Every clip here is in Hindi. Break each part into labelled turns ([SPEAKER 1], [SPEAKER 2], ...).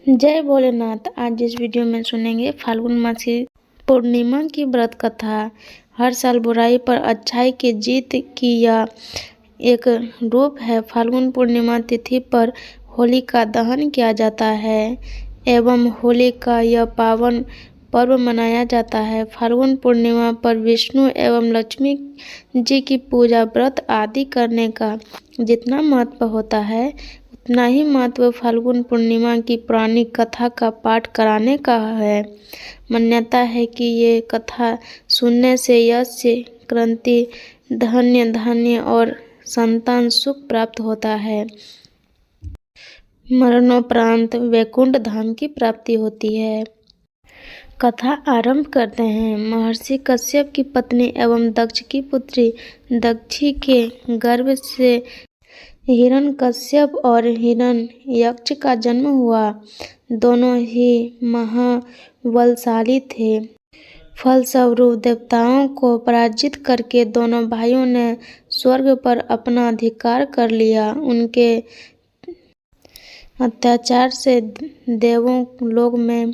[SPEAKER 1] जय भोलेनाथ। आज इस वीडियो में सुनेंगे फाल्गुन मास की पूर्णिमा की व्रत कथा। हर साल बुराई पर अच्छाई की जीत की यह एक रूप है। फाल्गुन पूर्णिमा तिथि पर होली का दहन किया जाता है एवं होली का यह पावन पर्व मनाया जाता है। फाल्गुन पूर्णिमा पर विष्णु एवं लक्ष्मी जी की पूजा व्रत आदि करने का जितना महत्व होता है उतना ही महत्व फाल्गुन पूर्णिमा की पुरानी कथा का पाठ कराने का है। मान्यता है कि ये कथा सुनने से यश, क्रांति, धन्य धान्य और संतान सुख प्राप्त होता है। मरणोपरांत वैकुंठ धाम की प्राप्ति होती है। कथा आरंभ करते हैं। महर्षि कश्यप की पत्नी एवं दक्ष की पुत्री दक्षी के गर्भ से हिरण्यकश्यप और हिरण्यक्ष का जन्म हुआ। दोनों ही महाबलशाली थे। फलस्वरूप देवताओं को पराजित करके दोनों भाइयों ने स्वर्ग पर अपना अधिकार कर लिया। उनके अत्याचार से देवों लोक में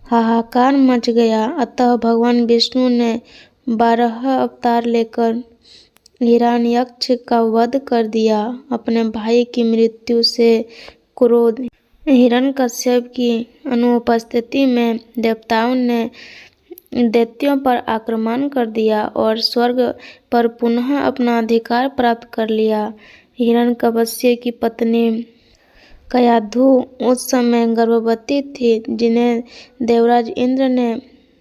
[SPEAKER 1] हाहाकार मच गया। अतः भगवान विष्णु ने 12 अवतार लेकर हिरण्यक्ष का वध कर दिया। अपने भाई की मृत्यु से क्रोध हिरण्यकश्यप की अनुपस्थिति में देवताओं ने दैत्यों पर आक्रमण कर दिया और स्वर्ग पर पुनः अपना अधिकार प्राप्त कर लिया। हिरण्यकश्यप की पत्नी कयाधु उस समय गर्भवती थी, जिन्हें देवराज इंद्र ने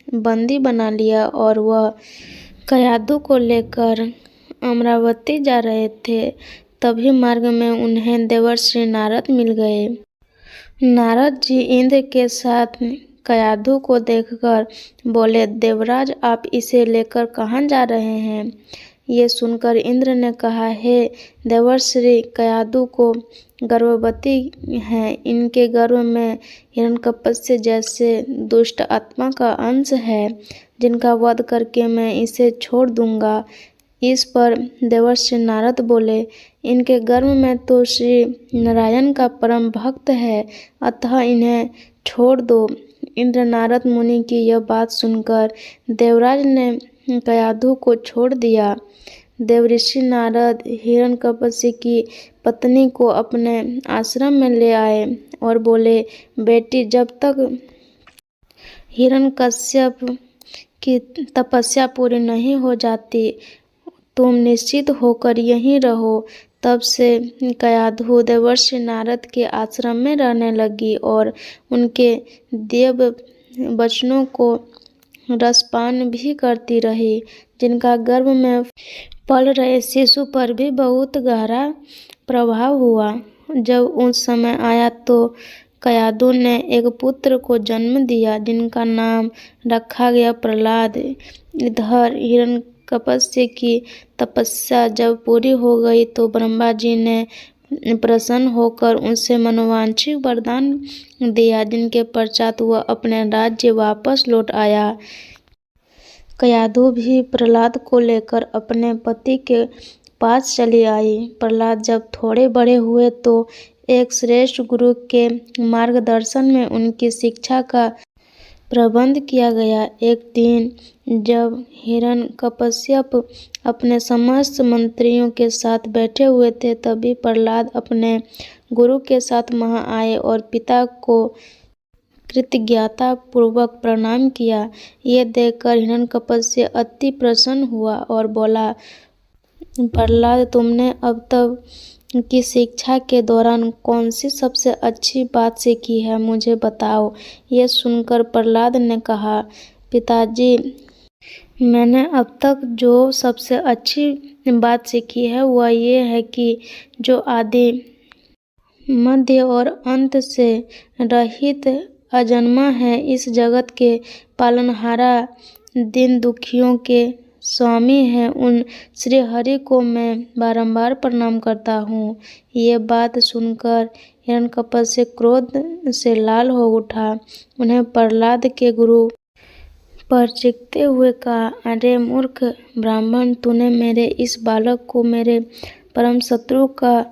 [SPEAKER 1] बंदी बना लिया और वह कयाधु को लेकर अमरावती जा रहे थे। तभी मार्ग में उन्हें देवर्षि नारद मिल गए। नारद जी इंद्र के साथ कयाधु को देखकर बोले, देवराज आप इसे लेकर कहाँ जा रहे हैं? ये सुनकर इंद्र ने कहा, हे देवर्षि, कयाधु को गर्भवती हैं। इनके गर्भ में हिरण्यकश्यप जैसे दुष्ट आत्मा का अंश है, जिनका वध करके मैं इसे छोड़ दूंगा। इस पर देवर्षि नारद बोले, इनके गर्भ में तो श्री नारायण का परम भक्त है, अतः इन्हें छोड़ दो। इंद्र नारद मुनि की यह बात सुनकर देवराज ने कयाधु को छोड़ दिया। देवर्षि नारद हिरण्यकश्यप की पत्नी को अपने आश्रम में ले आए और बोले, बेटी, जब तक हिरण्यकश्यप की तपस्या पूरी नहीं हो जाती तुम निश्चित होकर यहीं रहो। तब से कयाधु देवर्षि नारद के आश्रम में रहने लगी और उनके देव वचनों को रसपान भी करती रही, जिनका गर्भ में पल रहे शिशु पर भी बहुत गहरा प्रभाव हुआ। जब उस समय आया तो कयाधु ने एक पुत्र को जन्म दिया, जिनका नाम रखा गया प्रहलाद। इधर हिरण्यकश्यप की तपस्या जब पूरी हो गई तो ब्रह्मा जी ने प्रसन्न होकर उनसे मनोवांछित वरदान दिया, जिनके पश्चात वह अपने राज्य वापस लौट आया। कयाधु भी प्रहलाद को लेकर अपने पति के पास चली आई। प्रहलाद जब थोड़े बड़े हुए तो एक श्रेष्ठ गुरु के मार्गदर्शन में उनकी शिक्षा का प्रबंध किया गया। एक दिन जब हिरण्यकश्यप अपने समस्त मंत्रियों के साथ बैठे हुए थे, तभी प्रहलाद अपने गुरु के साथ वहां आए और पिता को कृतज्ञता पूर्वक प्रणाम किया। ये देखकर हिरण्यकश्यप अति प्रसन्न हुआ और बोला, प्रहलाद, तुमने अब तक की शिक्षा के दौरान कौन सी सबसे अच्छी बात सीखी है, मुझे बताओ। ये सुनकर प्रहलाद ने कहा, पिताजी, मैंने अब तक जो सबसे अच्छी बात सीखी है वह ये है कि जो आदि, मध्य और अंत से रहित अजन्मा है, इस जगत के पालनहारा, दीन दुखियों के स्वामी हैं, उन श्री हरि को मैं बारंबार प्रणाम करता हूँ। ये बात सुनकर हिरण्यकश्यप क्रोध से लाल हो उठा। उन्हें प्रहलाद के गुरु पर चीखते हुए कहा, अरे मूर्ख ब्राह्मण, तूने मेरे इस बालक को मेरे परम शत्रु का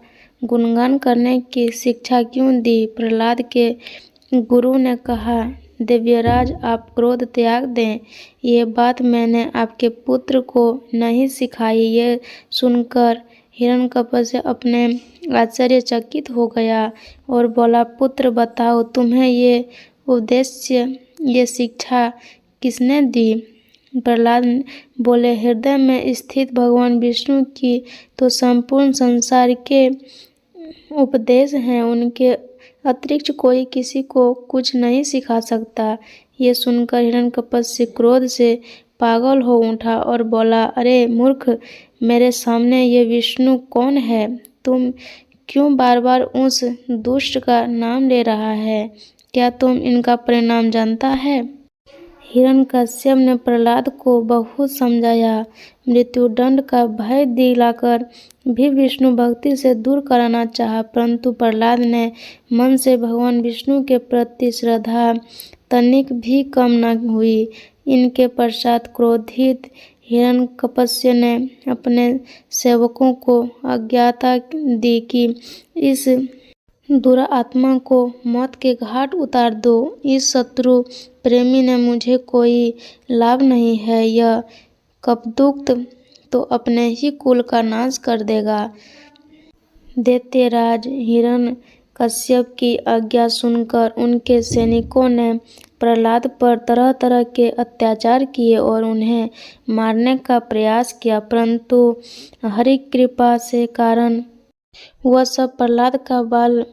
[SPEAKER 1] गुणगान करने की शिक्षा क्यों दी? प्रहलाद के गुरु ने कहा, देव्यराज आप क्रोध त्याग दें, ये बात मैंने आपके पुत्र को नहीं सिखाई। ये सुनकर हिरण्यकश्यप अपने आश्चर्यचकित हो गया और बोला, पुत्र बताओ तुम्हें ये उपदेश ये शिक्षा किसने दी? प्रहलाद बोले, हृदय में स्थित भगवान विष्णु की तो संपूर्ण संसार के उपदेश हैं, उनके अतिरिक्त कोई किसी को कुछ नहीं सिखा सकता। ये सुनकर हिरण्यकश्यप क्रोध से पागल हो उठा और बोला, अरे मूर्ख, मेरे सामने ये विष्णु कौन है? तुम क्यों बार बार उस दुष्ट का नाम ले रहा है? क्या तुम इनका परिणाम जानता है? हिरण्यकश्यप ने प्रहलाद को बहुत समझाया, मृत्युदंड का भय दिलाकर भी विष्णु भक्ति से दूर कराना चाहा, परंतु प्रहलाद ने मन से भगवान विष्णु के प्रति श्रद्धा तनिक भी कम न हुई। इनके पश्चात क्रोधित हिरण्यकश्यप ने अपने सेवकों को आज्ञा दी कि इस दुरात्मा को मौत के घाट उतार दो। इस शत्रु प्रेमी ने मुझे कोई लाभ नहीं है, यह कपदुक्त तो अपने ही कुल का नाश कर देगा। दैत्यराज हिरण्यकश्यप की आज्ञा सुनकर उनके सैनिकों ने प्रहलाद पर तरह तरह के अत्याचार किए और उन्हें मारने का प्रयास किया, परंतु हरि कृपा से कारण वह सब प्रहलाद का बाल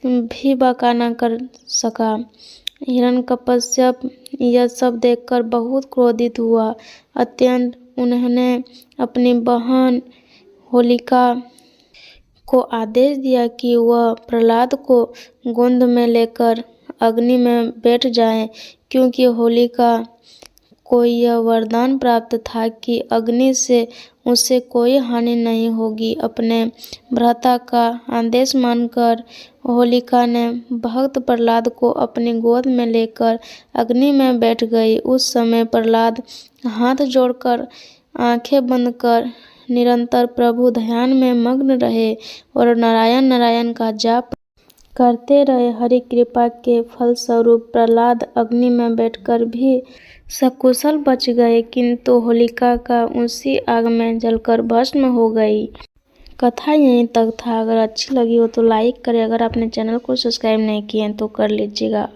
[SPEAKER 1] भी बांका न कर सका। हिरण्यकश्यप यह सब देखकर बहुत क्रोधित हुआ। अत्यंत उन्होंने अपनी बहन होलिका को आदेश दिया कि वह प्रहलाद को गोद में लेकर अग्नि में बैठ जाए, क्योंकि होलिका को यह वरदान प्राप्त था कि अग्नि से उसे कोई हानि नहीं होगी। अपने भ्राता का आदेश मानकर होलिका ने भक्त प्रहलाद को अपनी गोद में लेकर अग्नि में बैठ गई। उस समय प्रहलाद हाथ जोड़कर आंखें बंद कर निरंतर प्रभु ध्यान में मग्न रहे और नारायण नारायण का जाप करते रहे। हरि कृपा के फलस्वरूप प्रहलाद अग्नि में बैठकर भी सकुशल बच गए, किंतु होलिका का उसी आग में जलकर भस्म हो गई। कथा यहीं तक था। अगर अच्छी लगी हो तो लाइक करें। अगर आपने चैनल को सब्सक्राइब नहीं किए हैं तो कर लीजिएगा।